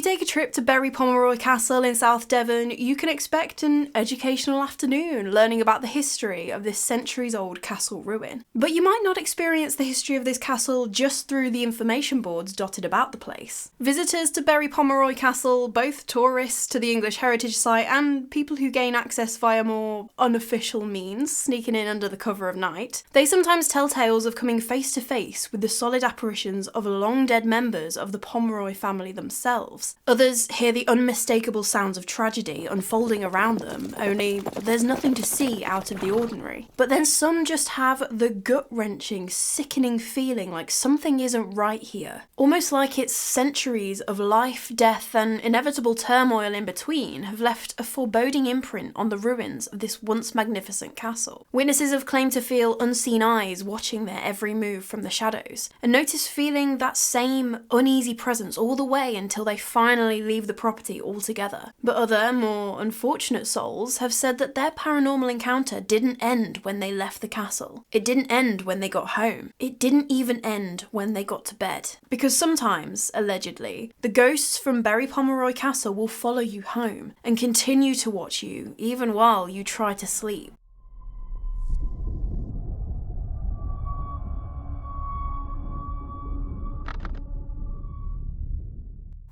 take a trip to Bury Pomeroy Castle in South Devon, you can expect an educational afternoon learning about the history of this centuries-old castle ruin. But you might not experience the history of this castle just through the information boards dotted about the place. Visitors to Bury Pomeroy Castle, both tourists to the English Heritage Site and people who gain access via more unofficial means, sneaking in under the cover of night, they sometimes tell tales of coming face to face with the solid apparitions of long-dead members of the Pomeroy family themselves. Others hear the unmistakable sounds of tragedy unfolding around them, only there's nothing to see out of the ordinary. But then some just have the gut-wrenching, sickening feeling like something isn't right here. Almost like it's centuries of life, death, and inevitable turmoil in between have left a foreboding imprint on the ruins of this once magnificent castle. Witnesses have claimed to feel unseen eyes watching their every move from the shadows, and notice feeling that same uneasy presence all the way until they finally leave the property altogether. But other, more unfortunate souls have said that their paranormal encounter didn't end when they left the castle. It didn't end when they got home. It didn't even end when they got to bed. Because sometimes, allegedly, the ghosts from Bury Pomeroy Castle will follow you home and continue to watch you even while you try to sleep.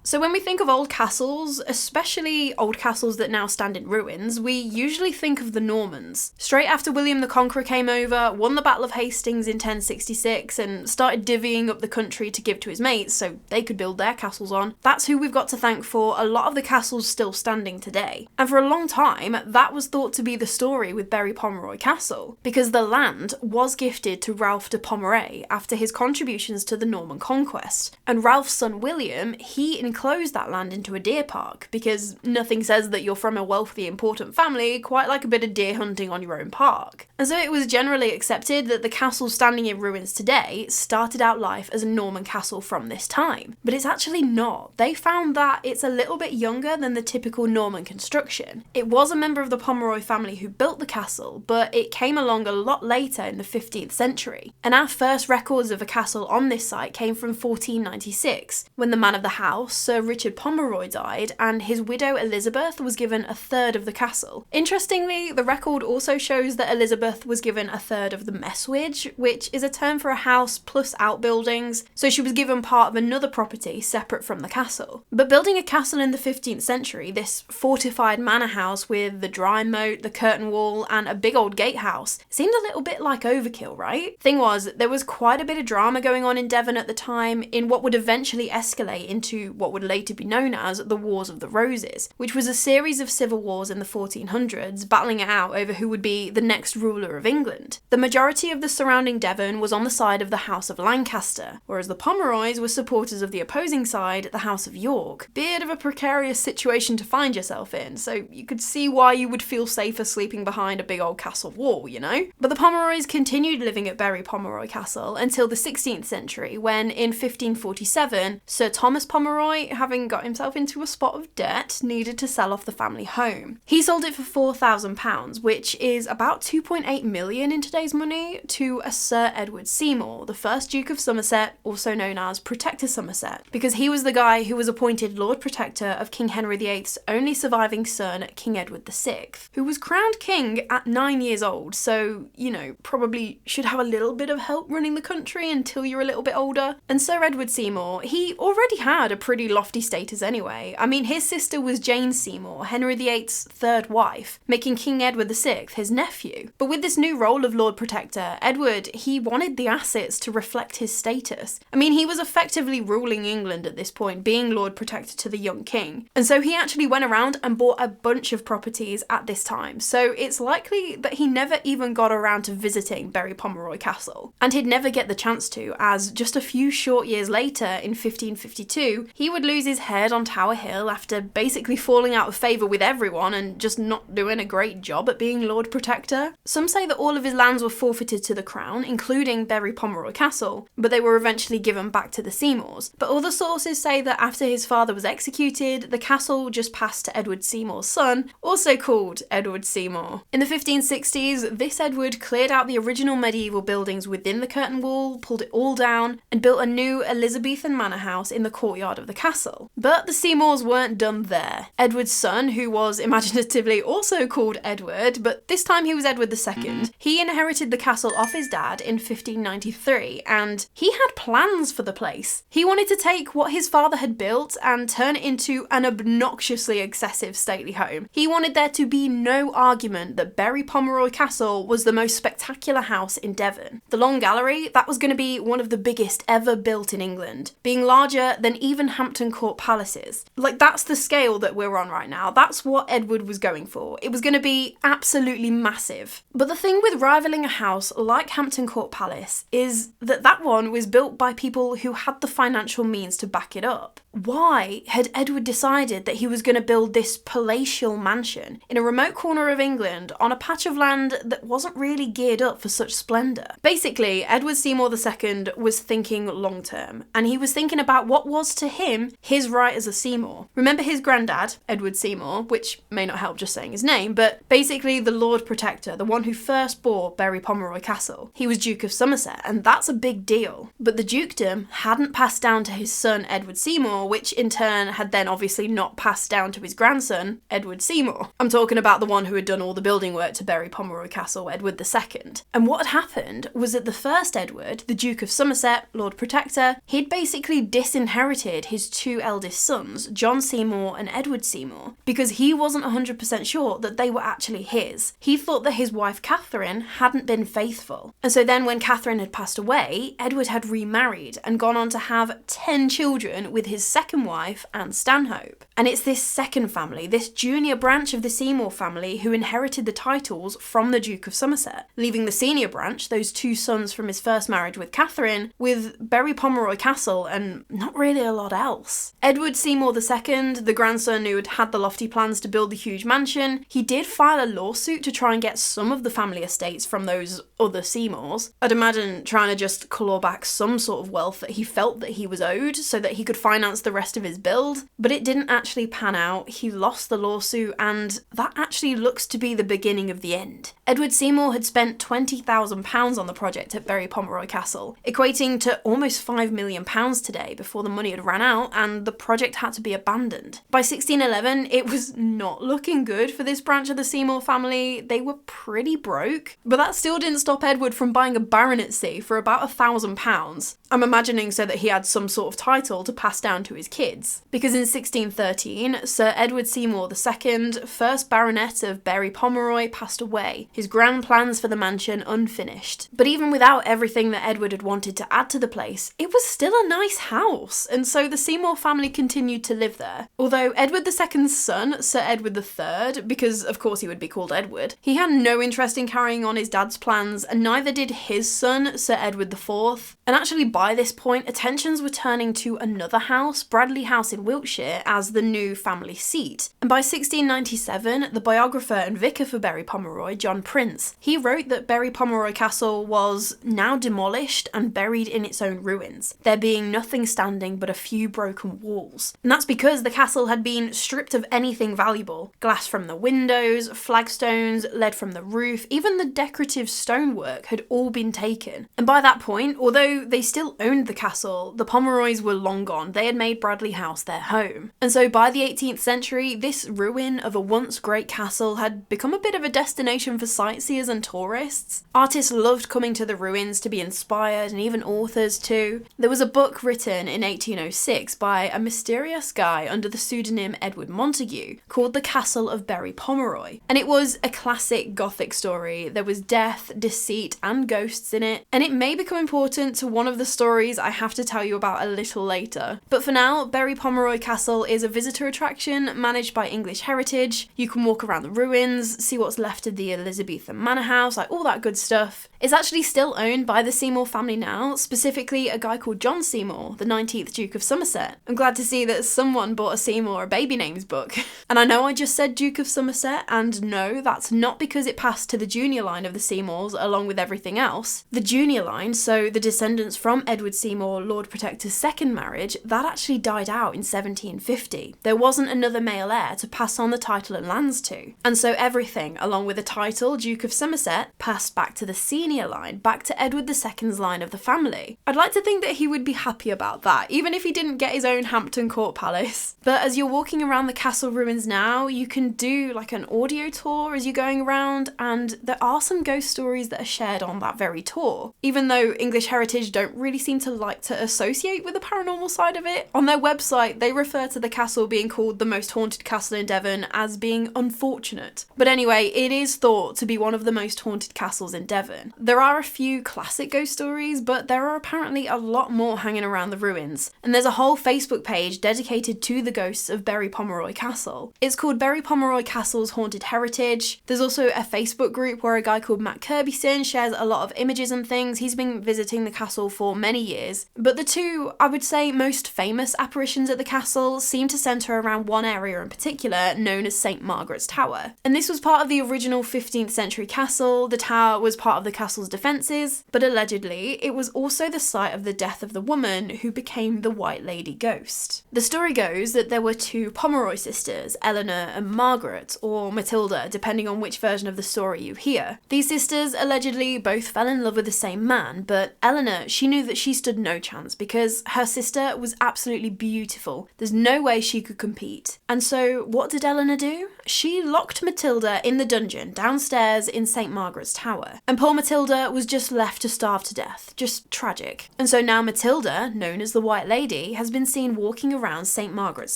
So when we think of old castles, especially old castles that now stand in ruins, we usually think of the Normans. Straight after William the Conqueror came over, won the Battle of Hastings in 1066, and started divvying up the country to give to his mates so they could build their castles on, that's who we've got to thank for a lot of the castles still standing today. And for a long time, that was thought to be the story with Bury Pomeroy Castle, because the land was gifted to Ralph de Pomeray after his contributions to the Norman conquest. And Ralph's son William, he enclosed that land into a deer park, because nothing says that you're from a wealthy, important family quite like a bit of deer hunting on your own park. And so it was generally accepted that the castle standing in ruins today started out life as a Norman castle from this time. But it's actually not. They found that it's a little bit younger than the typical Norman construction. It was a member of the Pomeroy family who built the castle, but it came along a lot later in the 15th century. And our first records of a castle on this site came from 1496, when the man of the house, Sir Richard Pomeroy, died, and his widow Elizabeth was given a third of the castle. Interestingly, the record also shows that Elizabeth was given a third of the messuage, which is a term for a house plus outbuildings, so she was given part of another property separate from the castle. But building a castle in the 15th century, this fortified manor house with the dry moat, the curtain wall, and a big old gatehouse, seemed a little bit like overkill, right? Thing was, there was quite a bit of drama going on in Devon at the time, in what would eventually escalate into what would later be known as the Wars of the Roses, which was a series of civil wars in the 1400s, battling it out over who would be the next ruler of England. The majority of the surrounding Devon was on the side of the House of Lancaster, whereas the Pomeroys were supporters of the opposing side, the House of York. Bit of a precarious situation to find yourself in, so you could see why you would feel safer sleeping behind a big old castle wall, you know? But the Pomeroys continued living at Bury Pomeroy Castle until the 16th century, when in 1547, Sir Thomas Pomeroy, having got himself into a spot of debt, needed to sell off the family home. He sold it for £4,000, which is about 2.8 million in today's money, to a Sir Edward Seymour, the first Duke of Somerset, also known as Protector Somerset, because he was the guy who was appointed Lord Protector of King Henry VIII's only surviving son, King Edward VI, who was crowned king at 9 years old, so, you know, probably should have a little bit of help running the country until you're a little bit older. And Sir Edward Seymour, he already had a pretty lofty status anyway. I mean, his sister was Jane Seymour, Henry VIII's third wife, making King Edward VI his nephew. But with this new role of Lord Protector, Edward, he wanted the assets to reflect his status. I mean, he was effectively ruling England at this point, being Lord Protector to the young king. And so he actually went around and bought a bunch of properties at this time. So it's likely that he never even got around to visiting Bury Pomeroy Castle. And he'd never get the chance to, as just a few short years later, in 1552, he would lose his head on Tower Hill after basically falling out of favour with everyone and just not doing a great job at being Lord Protector. Some say that all of his lands were forfeited to the crown, including Bury Pomeroy Castle, but they were eventually given back to the Seymours. But other sources say that after his father was executed, the castle just passed to Edward Seymour's son, also called Edward Seymour. In the 1560s, this Edward cleared out the original medieval buildings within the curtain wall, pulled it all down, and built a new Elizabethan manor house in the courtyard of the castle. castle. But the Seymours weren't done there. Edward's son, who was imaginatively also called Edward, but this time he was Edward II, he inherited the castle off his dad in 1593, and he had plans for the place. He wanted to take what his father had built and turn it into an obnoxiously excessive stately home. He wanted there to be no argument that Bury Pomeroy Castle was the most spectacular house in Devon. The Long Gallery, that was going to be one of the biggest ever built in England, being larger than even Hampton Court palaces. Like, that's the scale that we're on right now. That's what Edward was going for. It was going to be absolutely massive. But the thing with rivaling a house like Hampton Court Palace is that that one was built by people who had the financial means to back it up. Why had Edward decided that he was going to build this palatial mansion in a remote corner of England on a patch of land that wasn't really geared up for such splendour? Basically, Edward Seymour II was thinking long term, and he was thinking about what was to him his right as a Seymour. Remember his granddad, Edward Seymour, which may not help just saying his name, but basically the Lord Protector, the one who first bought Bury Pomeroy Castle. He was Duke of Somerset, and that's a big deal. But the dukedom hadn't passed down to his son, Edward Seymour, which in turn had then obviously not passed down to his grandson, Edward Seymour. I'm talking about the one who had done all the building work to Bury Pomeroy Castle, Edward II. And what had happened was that the first Edward, the Duke of Somerset, Lord Protector, he'd basically disinherited his two eldest sons, John Seymour and Edward Seymour, because he wasn't 100% sure that they were actually his. He thought that his wife Catherine hadn't been faithful. And so then when Catherine had passed away, Edward had remarried and gone on to have 10 children with his second wife, Anne Stanhope. And it's this second family, this junior branch of the Seymour family, who inherited the titles from the Duke of Somerset, leaving the senior branch, those two sons from his first marriage with Catherine, with Bury Pomeroy Castle and not really a lot else. Edward Seymour II, the grandson who had had the lofty plans to build the huge mansion, he did file a lawsuit to try and get some of the family estates from those other Seymours. I'd imagine trying to just claw back some sort of wealth that he felt that he was owed so that he could finance the rest of his build, but it didn't actually pan out. He lost the lawsuit, and that actually looks to be the beginning of the end. Edward Seymour had spent £20,000 on the project at Bury Pomeroy Castle, equating to almost £5 million today before the money had ran out and the project had to be abandoned. By 1611, it was not looking good for this branch of the Seymour family. They were pretty broke, but that still didn't stop Edward from buying a baronetcy for about £1,000. I'm imagining so that he had some sort of title to pass down to his kids. Because in 1613, Sir Edward Seymour II, first baronet of Bury Pomeroy, passed away, his grand plans for the mansion unfinished. But even without everything that Edward had wanted to add to the place, it was still a nice house, and so the Seymour family continued to live there. Although Edward II's son, Sir Edward III, because of course he would be called Edward, he had no interest in carrying on his dad's plans, and neither did his son, Sir Edward IV. And actually by this point, attentions were turning to another house, Bradley House in Wiltshire, as the new family seat. And by 1697, the biographer and vicar for Bury Pomeroy, John Prince, he wrote that Bury Pomeroy Castle was now demolished and buried in its own ruins, there being nothing standing but a few broken walls. And that's because the castle had been stripped of anything valuable. Glass from the windows, flagstones, lead from the roof, even the decorative stonework had all been taken. And by that point, although they still owned the castle, the Pomeroys were long gone. They had made Bradley House their home. And so by the 18th century, this ruin of a once great castle had become a bit of a destination for sightseers and tourists. Artists loved coming to the ruins to be inspired, and even authors too. There was a book written in 1806 by a mysterious guy under the pseudonym Edward Montague called The Castle of Bury Pomeroy. And it was a classic Gothic story. There was death, deceit, and ghosts in it, and it may become important to one of the stories I have to tell you about a little later. But for now, Bury Pomeroy Castle is a visitor attraction managed by English Heritage. You can walk around the ruins, see what's left of the Elizabethan manor house, like all that good stuff. It's actually still owned by the Seymour family now, specifically a guy called John Seymour, the 19th Duke of Somerset. I'm glad to see that someone bought a Seymour a baby names book. And I know I just said Duke of Somerset, and no, that's not because it passed to the junior line of the Seymours along with everything else. The junior line, so the descendants descendants from Edward Seymour, Lord Protector's second marriage, that actually died out in 1750. There wasn't another male heir to pass on the title and lands to. And so everything, along with the title Duke of Somerset, passed back to the senior line, back to Edward II's line of the family. I'd like to think that he would be happy about that, even if he didn't get his own Hampton Court palace. But as you're walking around the castle ruins now, you can do like an audio tour as you're going around, and there are some ghost stories that are shared on that very tour. Even though English Heritage don't really seem to like to associate with the paranormal side of it, on their website they refer to the castle being called the most haunted castle in Devon as being unfortunate. But anyway, it is thought to be one of the most haunted castles in Devon. There are a few classic ghost stories, but there are apparently a lot more hanging around the ruins, and there's a whole Facebook page dedicated to the ghosts of Bury Pomeroy Castle. It's called Bury Pomeroy Castle's Haunted Heritage. There's also a Facebook group where a guy called Matt Kirbyson shares a lot of images and things. He's been visiting the castle for many years, but the two, I would say, most famous apparitions at the castle seem to centre around one area in particular known as St Margaret's Tower. And this was part of the original 15th century castle. The tower was part of the castle's defences, but allegedly it was also the site of the death of the woman who became the White Lady ghost. The story goes that there were two Pomeroy sisters, Eleanor and Margaret, or Matilda, depending on which version of the story you hear. These sisters allegedly both fell in love with the same man, but Eleanor, she knew that she stood no chance because her sister was absolutely beautiful. There's no way she could compete. And so what did Eleanor do? She locked Matilda in the dungeon downstairs in St Margaret's Tower. And poor Matilda was just left to starve to death. Just tragic. And so now Matilda, known as the White Lady, has been seen walking around St Margaret's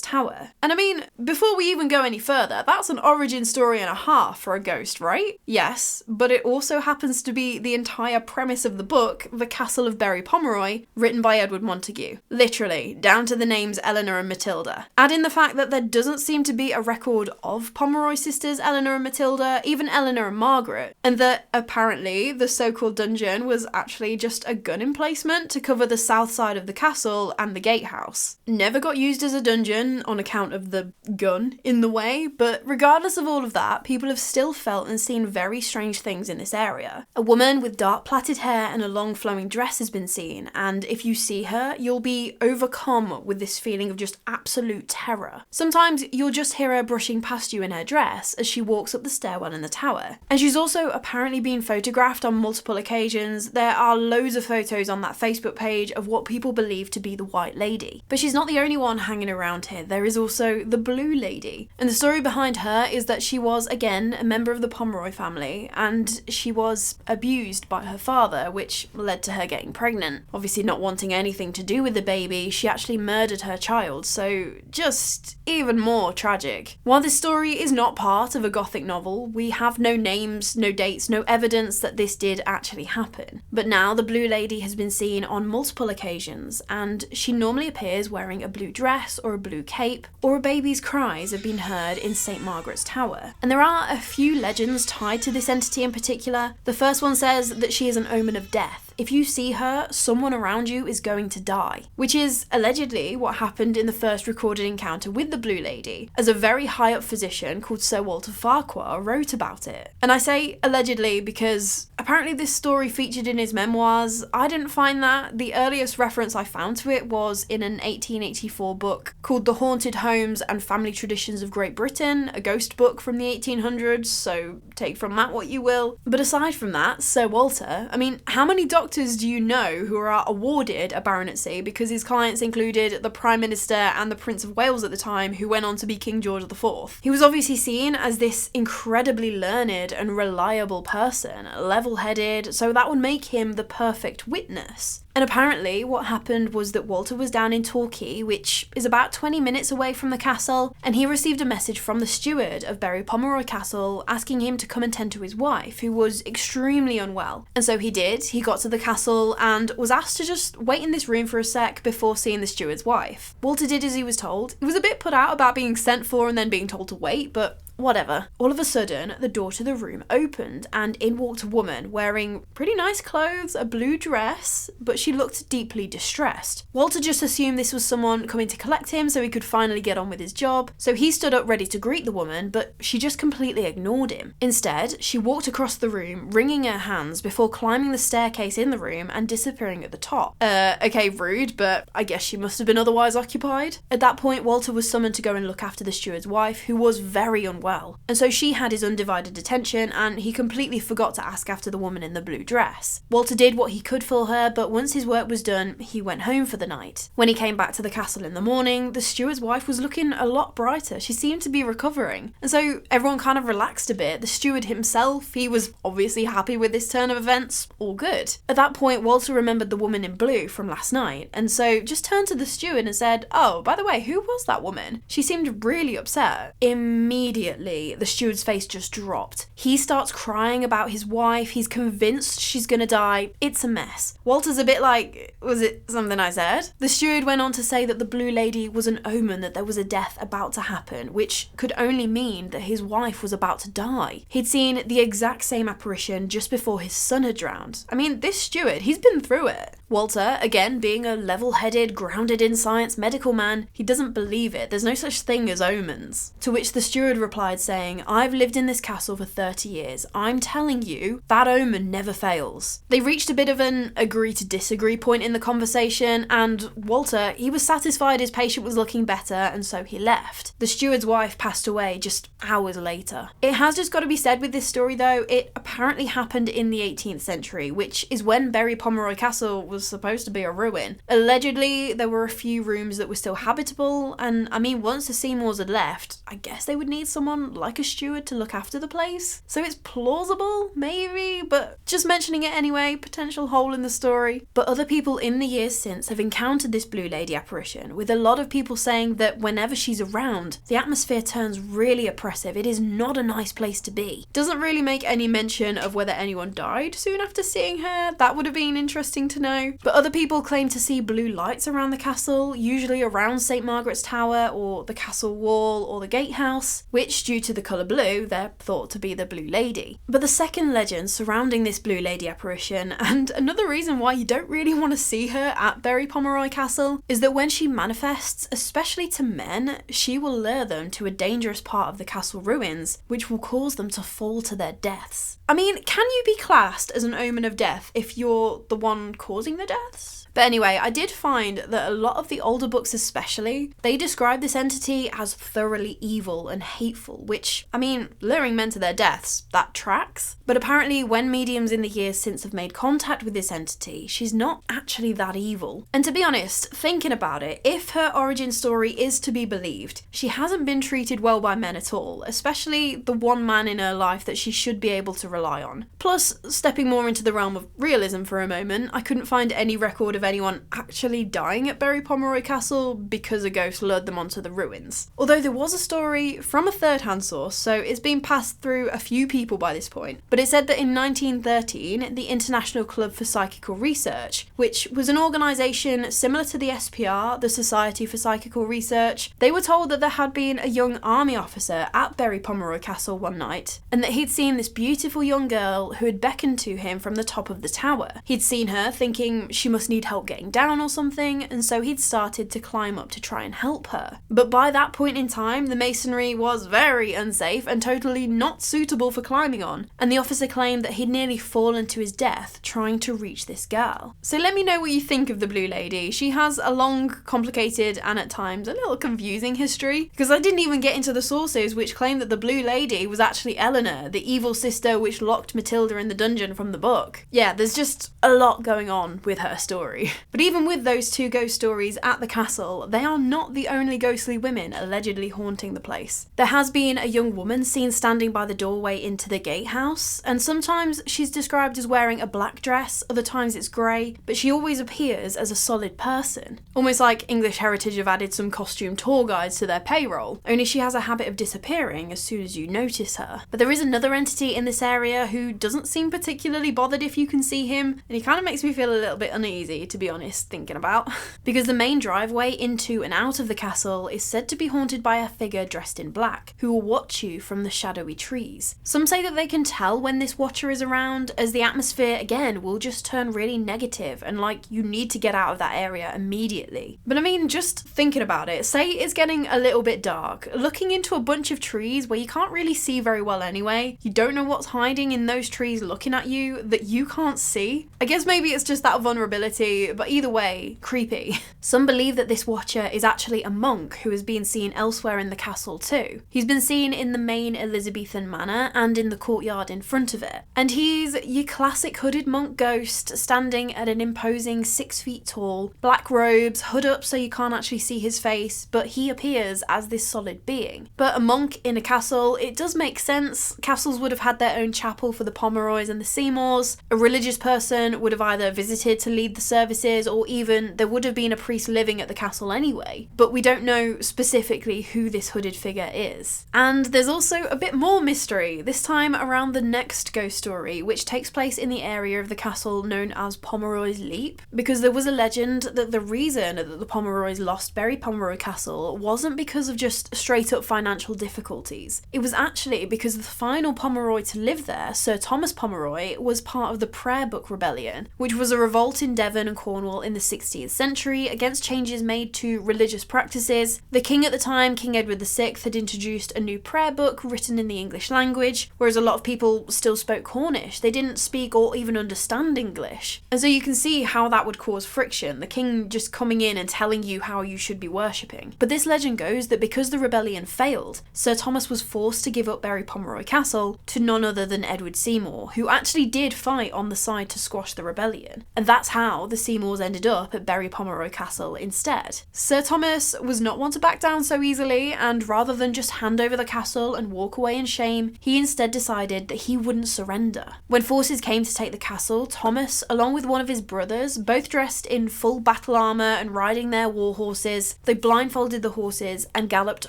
Tower. And I mean, before we even go any further, that's an origin story and a half for a ghost, right? Yes, but it also happens to be the entire premise of the book, The Castle of Bury Pomeroy, written by Edward Montagu. Literally, down to the names Eleanor and Matilda. Add in the fact that there doesn't seem to be a record of Pomeroy sisters Eleanor and Matilda, even Eleanor and Margaret, and that apparently the so-called dungeon was actually just a gun emplacement to cover the south side of the castle and the gatehouse. Never got used as a dungeon on account of the gun in the way, but regardless of all of that, people have still felt and seen very strange things in this area. A woman with dark plaited hair and a long flowing dress has been seen, and if you see her, you'll be overcome with this feeling of just absolute terror. Sometimes you'll just hear her brushing past you in her dress as she walks up the stairwell in the tower. And she's also apparently been photographed on multiple occasions. There are loads of photos on that Facebook page of what people believe to be the White Lady. But she's not the only one hanging around here. There is also the Blue Lady. And the story behind her is that she was, again, a member of the Pomeroy family, and she was abused by her father, which led to her getting pregnant. Obviously not wanting anything to do with the baby, she actually murdered her child, so just even more tragic. While this story is not part of a gothic novel, we have no names, no dates, no evidence that this did actually happen. But now the Blue Lady has been seen on multiple occasions, and she normally appears wearing a blue dress or a blue cape, or a baby's cries have been heard in St Margaret's Tower. And there are a few legends tied to this entity in particular. The first one says that she is an omen of death. If you see her, someone around you is going to die, which is allegedly what happened in the first recorded encounter with the Blue Lady, as a very high-up physician called Sir Walter Farquhar wrote about it. And I say allegedly because apparently this story featured in his memoirs. I didn't find that. The earliest reference I found to it was in an 1884 book called The Haunted Homes and Family Traditions of Great Britain, a ghost book from the 1800s, so take from that what you will. But aside from that, Sir Walter, I mean, how many doctors do you know who are awarded a baronetcy because his clients included the Prime Minister and the Prince of Wales at the time, who went on to be King George IV? He was obviously seen as this incredibly learned and reliable person, level-headed, so that would make him the perfect witness. And apparently what happened was that Walter was down in Torquay, which is about 20 minutes away from the castle, and he received a message from the steward of Bury Pomeroy Castle asking him to come and tend to his wife, who was extremely unwell. And so he did. He got to the castle and was asked to just wait in this room for a sec before seeing the steward's wife. Walter did as he was told. He was a bit put out about being sent for and then being told to wait, but whatever. All of a sudden, the door to the room opened and in walked a woman wearing pretty nice clothes, a blue dress, but she looked deeply distressed. Walter just assumed this was someone coming to collect him so he could finally get on with his job, so he stood up ready to greet the woman, but she just completely ignored him. Instead, she walked across the room, wringing her hands before climbing the staircase in the room and disappearing at the top. Okay, rude, but I guess she must have been otherwise occupied. At that point, Walter was summoned to go and look after the steward's wife, who was very unwell, and so she had his undivided attention and he completely forgot to ask after the woman in the blue dress. Walter did what he could for her, but once his work was done, he went home for the night. When he came back to the castle in the morning, the steward's wife was looking a lot brighter. She seemed to be recovering, and so everyone kind of relaxed a bit. The steward himself, he was obviously happy with this turn of events, all good. At that point, Walter remembered the woman in blue from last night, and so just turned to the steward and said, "Oh, by the way, who was that woman? She seemed really upset." Immediately, the steward's face just dropped. He starts crying about his wife. He's convinced she's gonna die. It's a mess. Walter's a bit like, was it something I said? The steward went on to say that the blue lady was an omen, that there was a death about to happen, which could only mean that his wife was about to die. He'd seen the exact same apparition just before his son had drowned. I mean, this steward, he's been through it. Walter, again, being a level-headed, grounded in science medical man, he doesn't believe it. There's no such thing as omens. To which the steward replied saying, "I've lived in this castle for 30 years. I'm telling you, that omen never fails." They reached a bit of an agree to disagree point in the conversation, and Walter, he was satisfied his patient was looking better, and so he left. The steward's wife passed away just hours later. It has just got to be said with this story though, it apparently happened in the 18th century, which is when Bury Pomeroy Castle was supposed to be a ruin. Allegedly, there were a few rooms that were still habitable, and I mean, once the Seymours had left, I guess they would need someone like a steward to look after the place. So it's plausible, maybe, but just mentioning it anyway, potential hole in the story. But other people in the years since have encountered this blue lady apparition, with a lot of people saying that whenever she's around, the atmosphere turns really oppressive. It is not a nice place to be. Doesn't really make any mention of whether anyone died soon after seeing her. That would have been interesting to know. But other people claim to see blue lights around the castle, usually around St. Margaret's Tower or the castle wall or the gatehouse, which, due to the colour blue, they're thought to be the Blue Lady. But the second legend surrounding this Blue Lady apparition, and another reason why you don't really want to see her at Bury Pomeroy Castle, is that when she manifests, especially to men, she will lure them to a dangerous part of the castle ruins, which will cause them to fall to their deaths. I mean, can you be classed as an omen of death if you're the one causing the deaths? But anyway, I did find that a lot of the older books especially, they describe this entity as thoroughly evil and hateful, which, I mean, luring men to their deaths, that tracks. But apparently when mediums in the years since have made contact with this entity, she's not actually that evil. And to be honest, thinking about it, if her origin story is to be believed, she hasn't been treated well by men at all, especially the one man in her life that she should be able to rely on. Plus, stepping more into the realm of realism for a moment, I couldn't find any record of anyone actually dying at Bury Pomeroy Castle because a ghost lured them onto the ruins. Although there was a story from a third-hand source, so it's been passed through a few people by this point, but it said that in 1913, the International Club for Psychical Research, which was an organisation similar to the SPR, the Society for Psychical Research, they were told that there had been a young army officer at Bury Pomeroy Castle one night, and that he'd seen this beautiful young girl who had beckoned to him from the top of the tower. He'd seen her, thinking she must need help getting down or something, and so he'd started to climb up to try and help her. But by that point in time, the masonry was very unsafe and totally not suitable for climbing on, and the officer claimed that he'd nearly fallen to his death trying to reach this girl. So let me know what you think of the Blue Lady. She has a long, complicated, and at times a little confusing history, because I didn't even get into the sources which claim that the Blue Lady was actually Eleanor, the evil sister which locked Matilda in the dungeon from the book. Yeah, there's just a lot going on with her story. But even with those two ghost stories at the castle, they are not the only ghostly women allegedly haunting the place. There has been a young woman seen standing by the doorway into the gatehouse, and sometimes she's described as wearing a black dress, other times it's grey, but she always appears as a solid person. Almost like English Heritage have added some costume tour guides to their payroll, only she has a habit of disappearing as soon as you notice her. But there is another entity in this area who doesn't seem particularly bothered if you can see him, and he kind of makes me feel a little bit uneasy, to be honest, thinking about. Because the main driveway into and out of the castle is said to be haunted by a figure dressed in black, who will watch you from the shadowy trees. Some say that they can tell when this watcher is around, as the atmosphere, again, will just turn really negative and like you need to get out of that area immediately. But I mean, just thinking about it, say it's getting a little bit dark, looking into a bunch of trees where you can't really see very well anyway, you don't know what's hiding in those trees looking at you that you can't see. I guess maybe it's just that vulnerability, but either way, creepy. Some believe that this watcher is actually a monk who has been seen elsewhere in the castle too. He's been seen in the main Elizabethan manor and in the courtyard in front of it. And he's your classic hooded monk ghost, standing at an imposing 6 feet tall, black robes, hood up so you can't actually see his face, but he appears as this solid being. But a monk in a castle, it does make sense. Castles would have had their own chapel for the Pomeroys and the Seymours. A religious person would have either visited to lead the services, or even there would have been a priest living at the castle anyway. But we don't know specifically who this hooded figure is. And there's also a bit more mystery, this time around the next ghost story, which takes place in the area of the castle known as Pomeroy's Leap, because there was a legend that the reason that the Pomeroys lost Bury Pomeroy Castle wasn't because of just straight up financial difficulties. It was actually because the final Pomeroy to live there, Sir Thomas Pomeroy, was part of the Prayer Book Rebellion, which was a revolt in Devon and Cornwall in the 16th century against changes made to religious practices. The king at the time, King Edward VI, had introduced a new prayer book written in the English language, whereas a lot of people still spoke Cornish. They didn't speak or even understand English. And so you can see how that would cause friction, the king just coming in and telling you how you should be worshipping. But this legend goes that because the rebellion failed, Sir Thomas was forced to give up Bury Pomeroy Castle to none other than Edward Seymour, who actually did fight on the side to squash the rebellion. And that's how the Seymours ended up at Bury Pomeroy Castle instead. Sir Thomas was not one to back down so easily, and rather than just hand over the castle and walk away in shame, he instead decided that he wouldn't surrender. When forces came to take the castle, Thomas, along with one of his brothers, both dressed in full battle armour and riding their war horses, they blindfolded the horses and galloped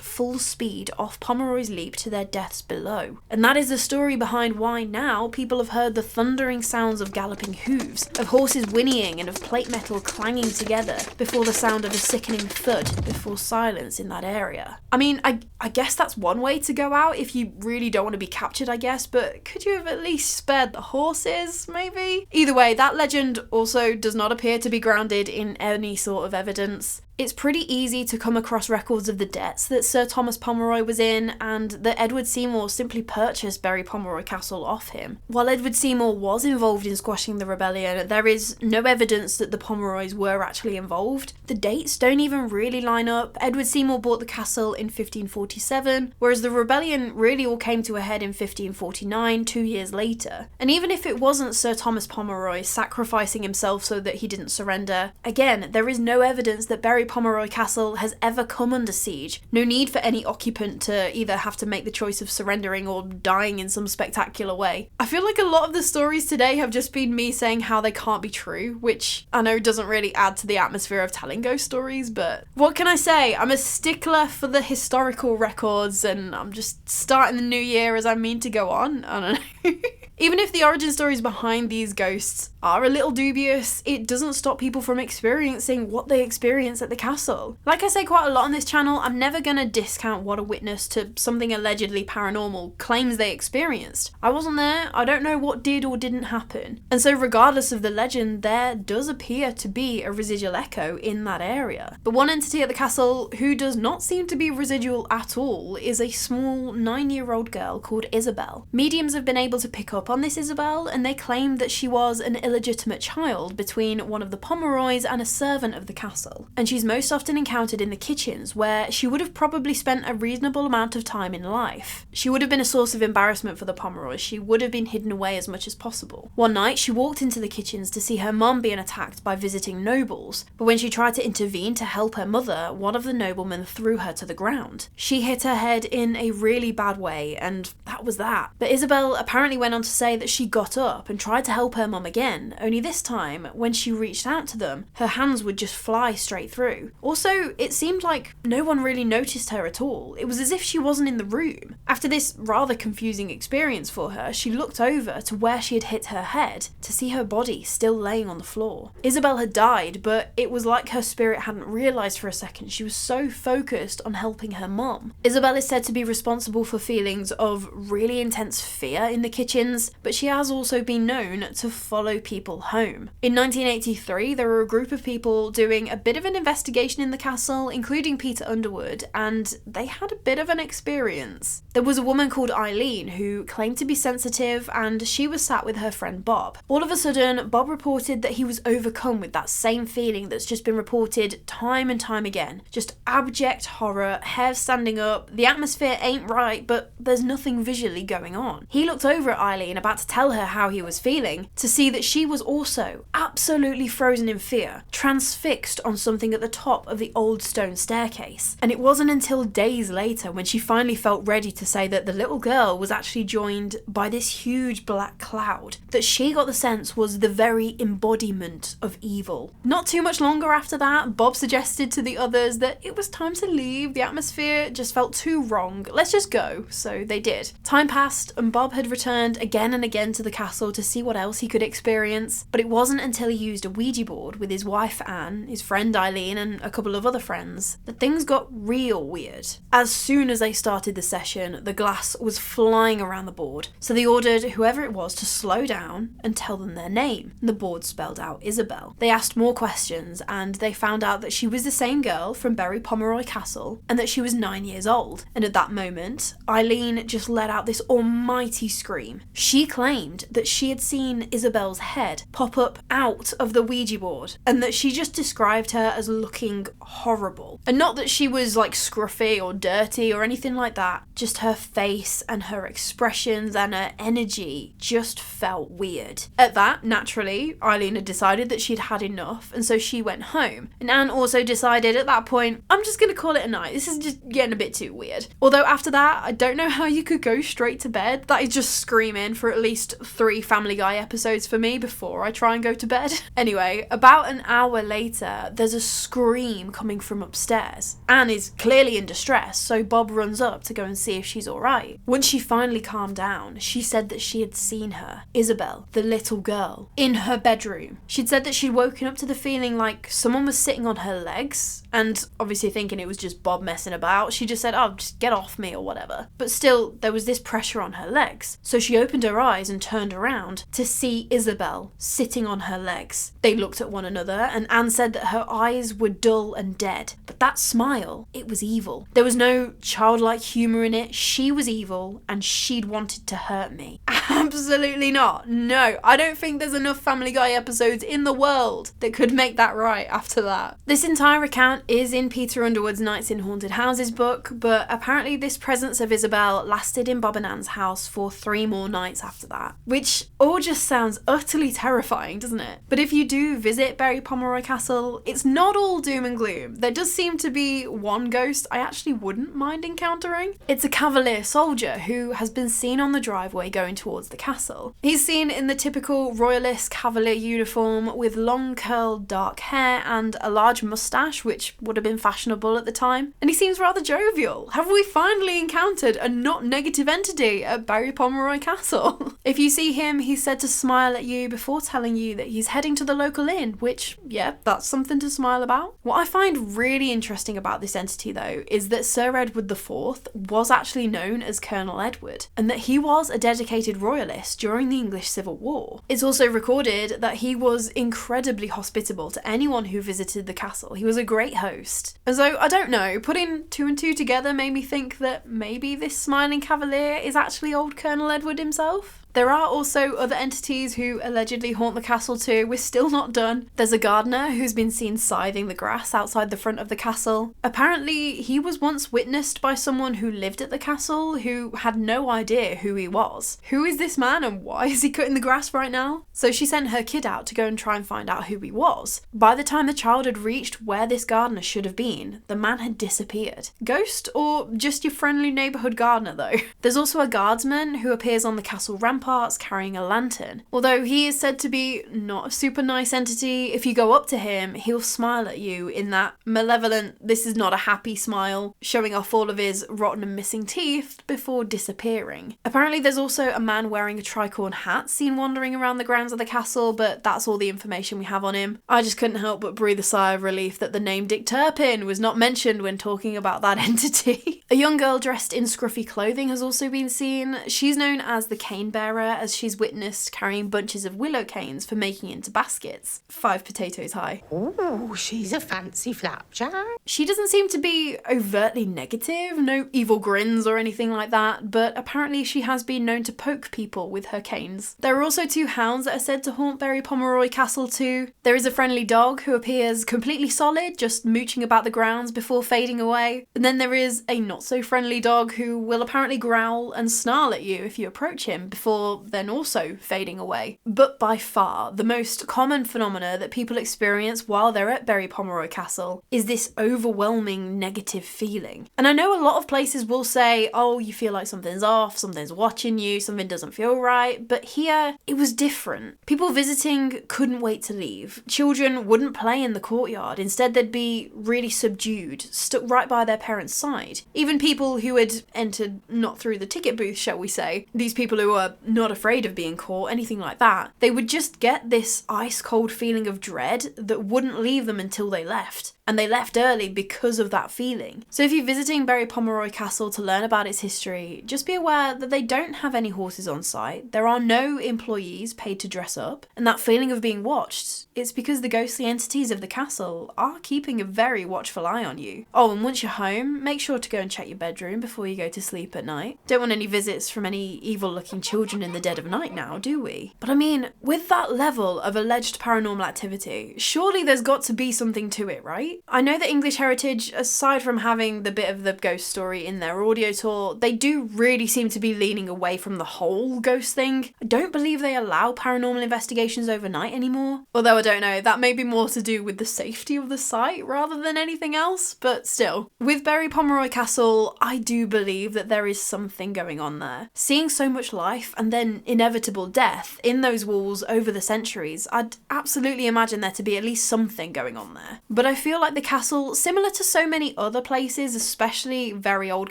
full speed off Pomeroy's Leap to their deaths below. And that is the story behind why now people have heard the thundering sounds of galloping hooves, of horses whinnying and of plate metal clanging together before the sound of a sickening thud before silence in that area. I mean, I guess that's one way to go out if you really don't want to be captured, I guess, but could you have at least spared the horses, maybe? Either way, that legend also does not appear to be grounded in any sort of evidence. It's pretty easy to come across records of the debts that Sir Thomas Pomeroy was in, and that Edward Seymour simply purchased Bury Pomeroy Castle off him. While Edward Seymour was involved in squashing the rebellion, there is no evidence that the Pomeroys were actually involved. The dates don't even really line up. Edward Seymour bought the castle in 1547, whereas the rebellion really all came to a head in 1549, 2 years later. And even if it wasn't Sir Thomas Pomeroy sacrificing himself so that he didn't surrender, again, there is no evidence that Bury Pomeroy Castle has ever come under siege. No need for any occupant to either have to make the choice of surrendering or dying in some spectacular way. I feel like a lot of the stories today have just been me saying how they can't be true, which I know doesn't really add to the atmosphere of telling ghost stories, but what can I say? I'm a stickler for the historical records, and I'm just starting the new year as I mean to go on. I don't know. Even if the origin stories behind these ghosts are a little dubious, it doesn't stop people from experiencing what they experience at the castle. Like I say quite a lot on this channel, I'm never gonna discount what a witness to something allegedly paranormal claims they experienced. I wasn't there, I don't know what did or didn't happen. And so regardless of the legend, there does appear to be a residual echo in that area. But one entity at the castle who does not seem to be residual at all is a small 9-year-old girl called Isabel. Mediums have been able to pick up on this Isabel, and they claim that she was an illegitimate child between one of the Pomeroys and a servant of the castle. And she's most often encountered in the kitchens, where she would have probably spent a reasonable amount of time in life. She would have been a source of embarrassment for the Pomeroys. She would have been hidden away as much as possible. One night, she walked into the kitchens to see her mum being attacked by visiting nobles, but when she tried to intervene to help her mother, one of the noblemen threw her to the ground. She hit her head in a really bad way, and that that was that. But Isabel apparently went on to say that she got up and tried to help her mum again, only this time, when she reached out to them, her hands would just fly straight through. Also, it seemed like no one really noticed her at all. It was as if she wasn't in the room. After this rather confusing experience for her, she looked over to where she had hit her head to see her body still laying on the floor. Isabel had died, but it was like her spirit hadn't realised for a second. She was so focused on helping her mum. Isabel is said to be responsible for feelings of really intense fear in the kitchens, but she has also been known to follow people home. In 1983, there were a group of people doing a bit of an investigation in the castle, including Peter Underwood, and they had a bit of an experience. There was a woman called Eileen who claimed to be sensitive, and she was sat with her friend Bob. All of a sudden, Bob reported that he was overcome with that same feeling that's just been reported time and time again. Just abject horror, hair standing up, the atmosphere ain't right, but there's nothing visually going on. He looked over at Eileen, about to tell her how he was feeling, to see that she was also absolutely frozen in fear, transfixed on something at the top of the old stone staircase. And it wasn't until days later when she finally felt ready to say that the little girl was actually joined by this huge black cloud that she got the sense was the very embodiment of evil. Not too much longer after that, Bob suggested to the others that it was time to leave. The atmosphere just felt too wrong. Let's just go. So they did. Time passed and Bob had returned again and again to the castle to see what else he could experience, but it wasn't until he used a Ouija board with his wife Anne, his friend Eileen, and a couple of other friends that things got real weird. As soon as they started the session, the glass was flying around the board, so they ordered whoever it was to slow down and tell them their name. The board spelled out Isabel. They asked more questions and they found out that she was the same girl from Bury Pomeroy Castle and that she was 9 years old. And at that moment, Eileen just let out this almighty scream. She claimed that she had seen Isabel's head pop up out of the Ouija board and that she just described her as looking horrible. And not that she was like scruffy or dirty or anything like that, just her face and her expressions and her energy just felt weird. At that, naturally, Eileen had decided that she'd had enough and so she went home. And Anne also decided at that point, I'm just going to call it a night. This is just getting a bit too weird. Although after that, I don't know how you could go straight to bed. That is just screaming for at least 3 Family Guy episodes for me before I try and go to bed. Anyway, about an hour later, there's a scream coming from upstairs. Anne is clearly in distress, so Bob runs up to go and see if she's alright. Once she finally calmed down, she said that she had seen her, Isabel, the little girl, in her bedroom. She'd said that she'd woken up to the feeling like someone was sitting on her legs, and obviously thinking it was just Bob messing about, she just said, oh, just get off me or whatever. But still, there was this pressure on her legs. So she opened her eyes and turned around to see Isabel sitting on her legs. They looked at one another and Anne said that her eyes were dull and dead. But that smile, it was evil. There was no childlike humour in it. She was evil and she'd wanted to hurt me. Absolutely not. No, I don't think there's enough Family Guy episodes in the world that could make that right after that. This entire account is in Peter Underwood's Nights in Haunted Houses book, but apparently this presence of Isabel lasted in Bob and Anne's house for 3 more nights after that, which all just sounds utterly terrifying, doesn't it? But if you do visit Bury Pomeroy Castle, it's not all doom and gloom. There does seem to be one ghost I actually wouldn't mind encountering. It's a Cavalier soldier who has been seen on the driveway going towards the castle. He's seen in the typical royalist Cavalier uniform with long curled dark hair and a large moustache, which would have been fashionable at the time, and he seems rather jovial. Have we finally encountered a not negative entity at Bury Pomeroy Castle? If you see him, he's said to smile at you before telling you that he's heading to the local inn, which, yeah, that's something to smile about. What I find really interesting about this entity though is that Sir Edward IV was actually known as Colonel Edward, and that he was a dedicated royalist during the English Civil War. It's also recorded that he was incredibly hospitable to anyone who visited the castle. He was a great host. And so, I don't know, putting 2 and 2 together made me think that maybe this smiling cavalier is actually old Colonel Edward himself. There are also other entities who allegedly haunt the castle too. We're still not done. There's a gardener who's been seen scything the grass outside the front of the castle. Apparently, he was once witnessed by someone who lived at the castle who had no idea who he was. Who is this man and why is he cutting the grass right now? So she sent her kid out to go and try and find out who he was. By the time the child had reached where this gardener should have been, the man had disappeared. Ghost or just your friendly neighbourhood gardener though? There's also a guardsman who appears on the castle ramparts carrying a lantern. Although he is said to be not a super nice entity, if you go up to him, he'll smile at you in that malevolent, this is not a happy smile, showing off all of his rotten and missing teeth before disappearing. Apparently there's also a man wearing a tricorn hat seen wandering around the grounds of the castle, but that's all the information we have on him. I just couldn't help but breathe a sigh of relief that the name Dick Turpin was not mentioned when talking about that entity. A young girl dressed in scruffy clothing has also been seen. She's known as the cane bearer, as she's witnessed carrying bunches of willow canes for making into baskets, 5 potatoes high. Oh, she's a fancy flapjack. She doesn't seem to be overtly negative, no evil grins or anything like that, but apparently she has been known to poke people with her canes. There are also 2 hounds that are said to haunt Bury Pomeroy Castle too. There is a friendly dog who appears completely solid, just mooching about the grounds before fading away. And then there is a not so friendly dog who will apparently growl and snarl at you if you approach him before then also fading away. But by far, the most common phenomena that people experience while they're at Bury Pomeroy Castle is this overwhelming negative feeling. And I know a lot of places will say, oh, you feel like something's off, something's watching you, something doesn't feel right, but here it was different. People visiting couldn't wait to leave. Children wouldn't play in the courtyard. Instead, they'd be really subdued, stuck right by their parents' side. Even people who had entered not through the ticket booth, shall we say, these people who are not afraid of being caught, anything like that, they would just get this ice cold feeling of dread that wouldn't leave them until they left. And they left early because of that feeling. So if you're visiting Bury Pomeroy Castle to learn about its history, just be aware that they don't have any horses on site, there are no employees paid to dress up, and that feeling of being watched, it's because the ghostly entities of the castle are keeping a very watchful eye on you. Oh, and once you're home, make sure to go and check your bedroom before you go to sleep at night. Don't want any visits from any evil-looking children in the dead of night now, do we? But I mean, with that level of alleged paranormal activity, surely there's got to be something to it, right? I know that English Heritage, aside from having the bit of the ghost story in their audio tour, they do really seem to be leaning away from the whole ghost thing. I don't believe they allow paranormal investigations overnight anymore. Although I don't know, that may be more to do with the safety of the site rather than anything else, but still. With Bury Pomeroy Castle, I do believe that there is something going on there. Seeing so much life and then inevitable death in those walls over the centuries, I'd absolutely imagine there to be at least something going on there. But I feel like the castle, similar to so many other places, especially very old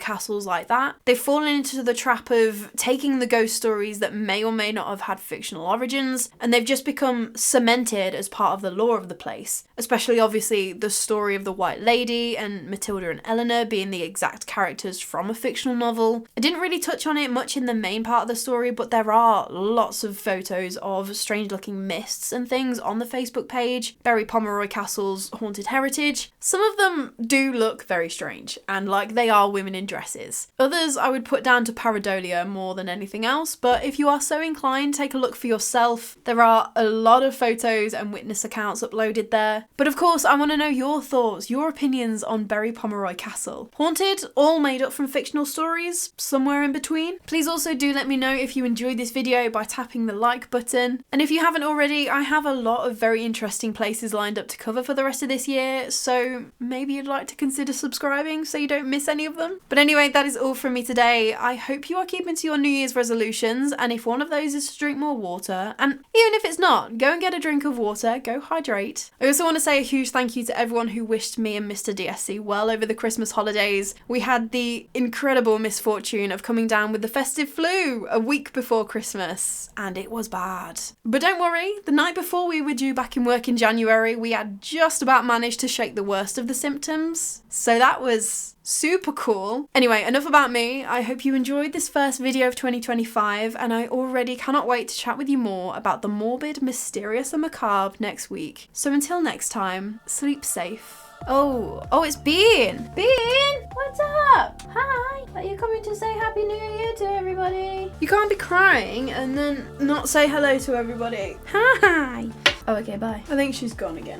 castles like that, they've fallen into the trap of taking the ghost stories that may or may not have had fictional origins, and they've just become cemented as part of the lore of the place. Especially obviously the story of the White Lady and Matilda and Eleanor being the exact characters from a fictional novel. I didn't really touch on it much in the main part of the story, but there are lots of photos of strange looking mists and things on the Facebook page, Bury Pomeroy Castle's Haunted Heritage. Some of them do look very strange and like they are women in dresses. Others I would put down to pareidolia more than anything else, but if you are so inclined, take a look for yourself. There are a lot of photos and witness accounts uploaded there. But of course, I want to know your thoughts, your opinions on Bury Pomeroy Castle. Haunted, all made up from fictional stories, somewhere in between? Please also do let me know if you enjoyed this video by tapping the like button. And if you haven't already, I have a lot of very interesting places lined up to cover for the rest of this year, so maybe you'd like to consider subscribing so you don't miss any of them. But anyway, that is all from me today. I hope you are keeping to your New Year's resolutions, and if one of those is to drink more water, and even if it's not, go and get a drink of water, go hydrate. I also want to say a huge thank you to everyone who wished me and Mr. DSC well over the Christmas holidays. We had the incredible misfortune of coming down with the festive flu a week before Christmas, and it was bad. But don't worry, the night before we were due back in work in January, we had just about managed to shake the worst of the symptoms, so that was super cool. Anyway, enough about me. I hope you enjoyed this first video of 2025, and I already cannot wait to chat with you more about the morbid, mysterious and macabre next week. So until next time, sleep safe. Oh, it's Bean. Bean, what's up? Hi. Are you coming to say Happy New Year to everybody? You can't be crying and then not say hello to everybody. Hi. Oh, okay, bye. I think she's gone again.